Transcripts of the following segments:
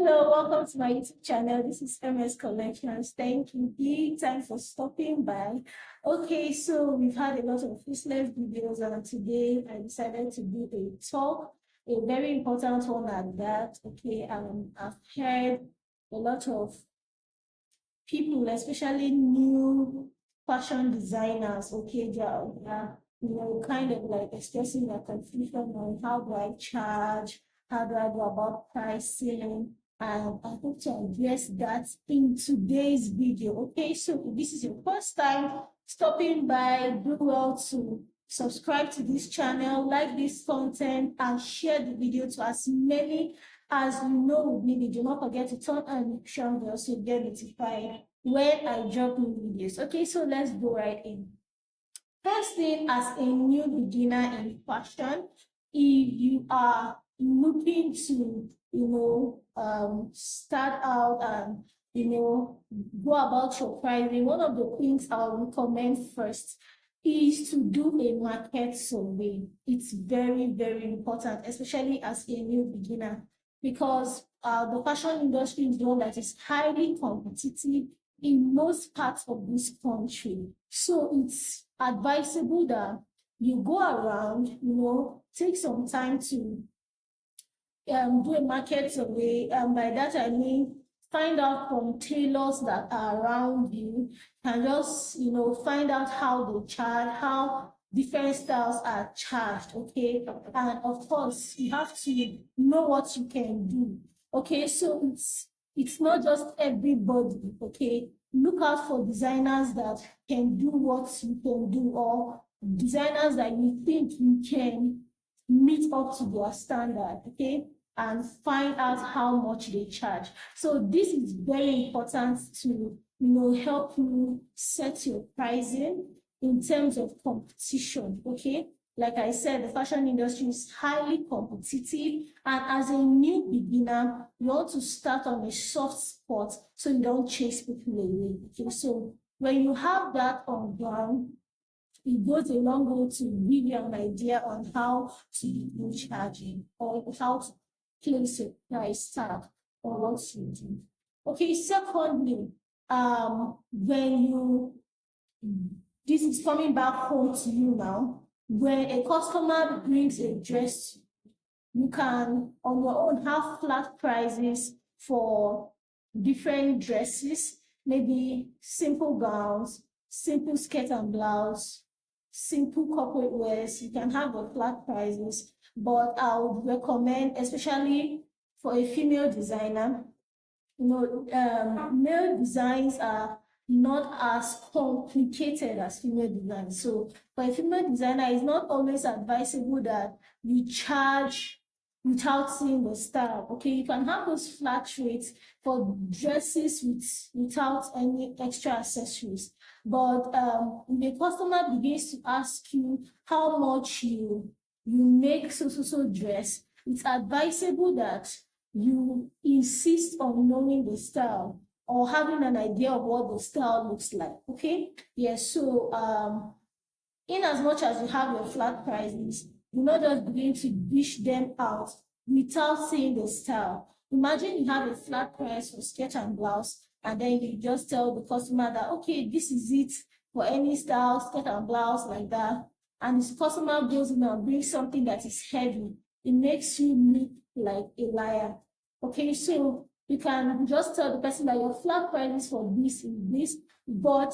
Hello, welcome to my YouTube channel. This is MS Collections. Thank you big time for stopping by. Okay, so we've had a lot of useless videos, and today I decided to do a talk, a very important one at that. Okay, I've heard a lot of people, especially new fashion designers, okay, they're kind of like expressing their confusion on how do I charge, how do I go about pricing, and I hope to address that in today's video. Okay, so if this is your first time stopping by, do well to subscribe to this channel, like this content, and share the video to as many as you know with me. Do not forget to turn on notification bell so you get notified when I drop new videos. Okay, so let's go right in. First thing, as a new beginner in fashion, if you are looking to, start out and, go about your pricing, one of the things I'll recommend first is to do a market survey. It's very, very important, especially as a new beginner, because the fashion industry is one that is highly competitive in most parts of this country. So it's advisable that you go around, take some time to do a market survey. And by that, I mean, find out from tailors that are around you, and just, find out how they charge, how different styles are charged, okay? And of course, you have to know what you can do, okay? So it's not just everybody, okay? Look out for designers that can do what you can do, or designers that you think you can meet up to their standard, okay? And find out how much they charge. So this is very important to, help you set your pricing in terms of competition, okay? Like I said, the fashion industry is highly competitive, and as a new beginner, you want to start on a soft spot so you don't chase people away, okay? So when you have that on ground, it goes a long way to give you an idea on how to begin charging, or how to place a price tag on what you do. Okay, secondly, this is coming back home to you now, when a customer brings a dress, you can on your own have flat prices for different dresses, maybe simple gowns, simple skirt and blouse, simple corporate wears. You can have the flat prices, but I would recommend, especially for a female designer, male designs are not as complicated as female designs. So for a female designer, it's not always advisable that you charge without seeing the style. Okay, you can have those flat rates for dresses without any extra accessories. But if the customer begins to ask you how much you make so dress, it's advisable that you insist on knowing the style, or having an idea of what the style looks like, okay? Yes, so in as much as you have your flat prices, do not just begin to dish them out without seeing the style. Imagine you have a flat price for skirt and blouse, and then you just tell the customer that, okay, this is it for any style, skirt and blouse, like that. And this customer goes in and brings something that is heavy. It makes you look like a liar. Okay, so you can just tell the person that your flat price is for this and this, but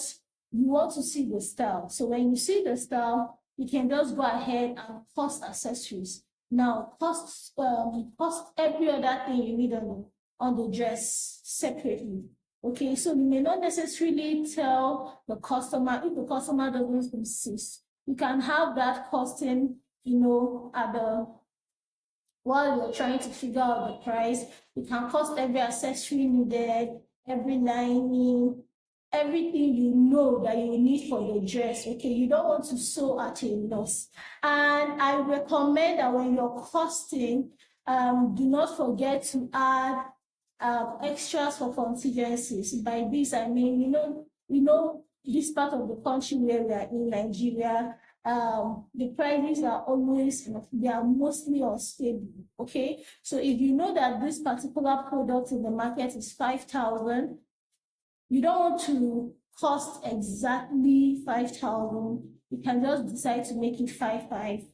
you want to see the style. So when you see the style, you can just go ahead and cost accessories. Now, cost every other thing you need on the dress separately. Okay, so you may not necessarily tell the customer if the customer doesn't insist. You can have that costing, while you're trying to figure out the price. You can cost every accessory needed, every lining, everything you know that you need for the dress, okay? You don't want to sew at a loss. And I recommend that when you're costing, do not forget to add extras for contingencies. By this, I mean, we know this part of the country where we are in, Nigeria, the prices are always, they are mostly unstable. Okay, so if you know that this particular product in the market is 5,000, you don't want to cost exactly 5,000. You can just decide to make it 5,500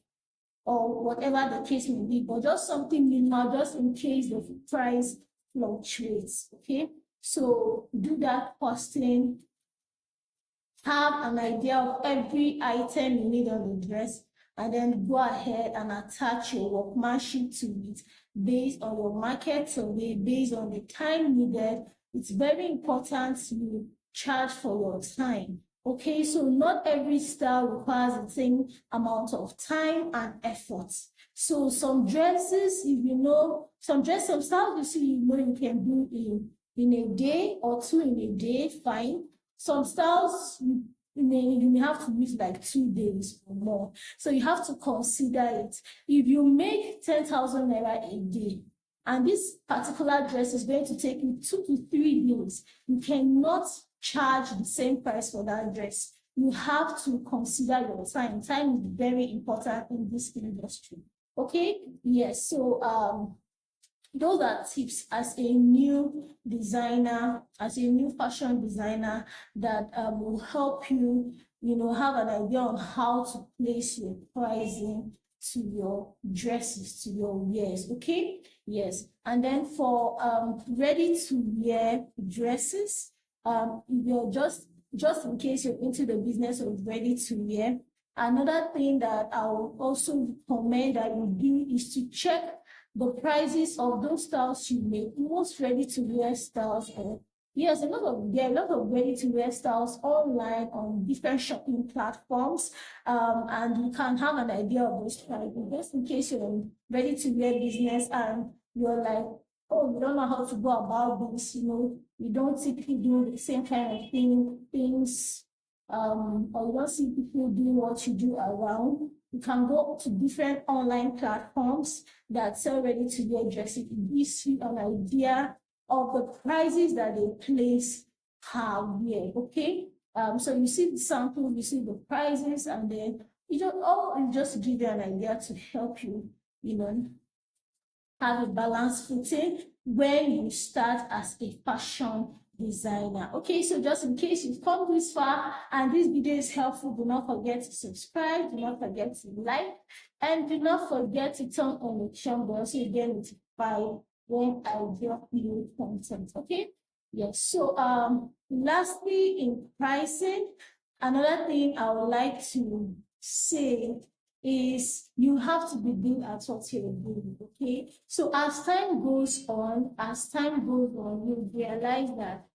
or whatever the case may be, but just something minimal, just in case the price fluctuates. Okay, so do that costing, have an idea of every item you need on the dress, and then go ahead and attach your workmanship to it based on your market survey, based on the time needed. It's very important to charge for your time. Okay, so not every style requires the same amount of time and effort. So some dresses, if you know, some styles you see, you can do in a day or two in a day, fine. Some styles you may have to use like 2 days or more. So you have to consider it. If you make 10,000 naira a day, and this particular dress is going to take you 2 to 3 days, you cannot charge the same price for that dress. You have to consider your time. Time is very important in this industry. Okay? Yes. So those are tips as a new designer, as a new fashion designer, that will help you, have an idea on how to place your pricing to your dresses, to your wears. Okay, yes. And then for ready to wear dresses, you're just in case you're into the business of ready to wear, another thing that I will also recommend that you do is to check the prices of those styles you make, most ready-to-wear styles. Yes, there are a lot of ready-to-wear styles online on different shopping platforms, and you can have an idea of those prices, just in case you're in ready-to-wear business and you're like, oh, you don't know how to go about this, you don't typically do the same kind of things, or you don't see people doing what you do around. You can go to different online platforms that sell ready-to-wear dresses. It gives you an idea of the prices that they place per wear. Okay, so you see the sample, you see the prices, and then just give you an idea to help you, have a balanced footing when you start as a fashion designer. Okay, so just in case you've come this far and this video is helpful, do not forget to subscribe, do not forget to like, and do not forget to turn on the notification bell so you get notified when I drop new content. Okay, yes. So lastly, in pricing, another thing I would like to say is you have to be good at what you're doing. Okay, so as time goes on, you realize that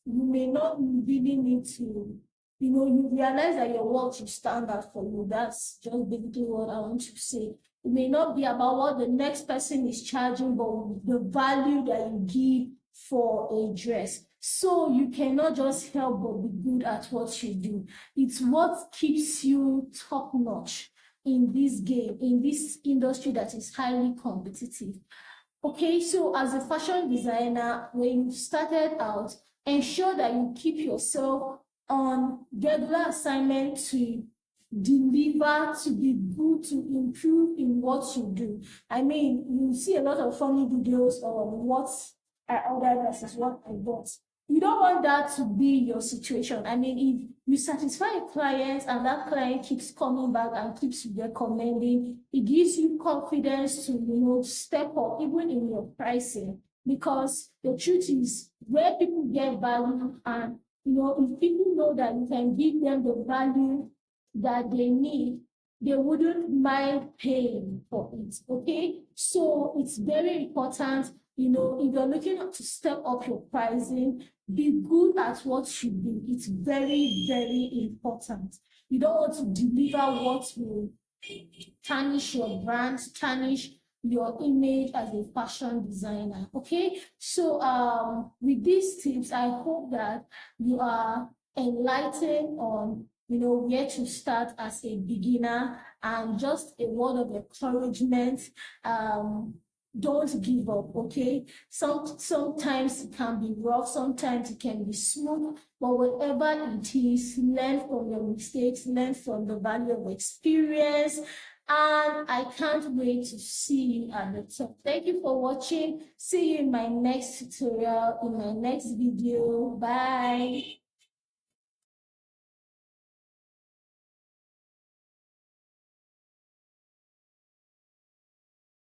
you may not really need to, you realize that your work should stand out for you. That's just basically what I want to say. It may not be about what the next person is charging, but the value that you give for a dress. So you cannot just help but be good at what you do. It's what keeps you top notch in this game, in this industry that is highly competitive. Okay, so as a fashion designer, when you started out, ensure that you keep yourself on regular assignment to deliver, to be good, to improve in what you do. I mean, you see a lot of funny videos on what I ordered versus what I bought. You don't want that to be your situation. I mean, if you satisfy a client and that client keeps coming back and keeps recommending, it gives you confidence to, step up even in your pricing. Because the truth is, where people get value, and, if people know that you can give them the value that they need, they wouldn't mind paying for it. Okay, so it's very important, if you're looking to step up your pricing, be good at what you do. It's very, very important. You don't want to deliver what will tarnish your brand, tarnish your image as a fashion designer. Okay, so with these tips, I hope that you are enlightened on where to start as a beginner, and just a word of encouragement. don't give up, okay? Sometimes it can be rough, sometimes it can be smooth, but whatever it is, learn from your mistakes, learn from the value of experience, and I can't wait to see you at the top. Thank you for watching. See you in my next tutorial, in my next video. Bye.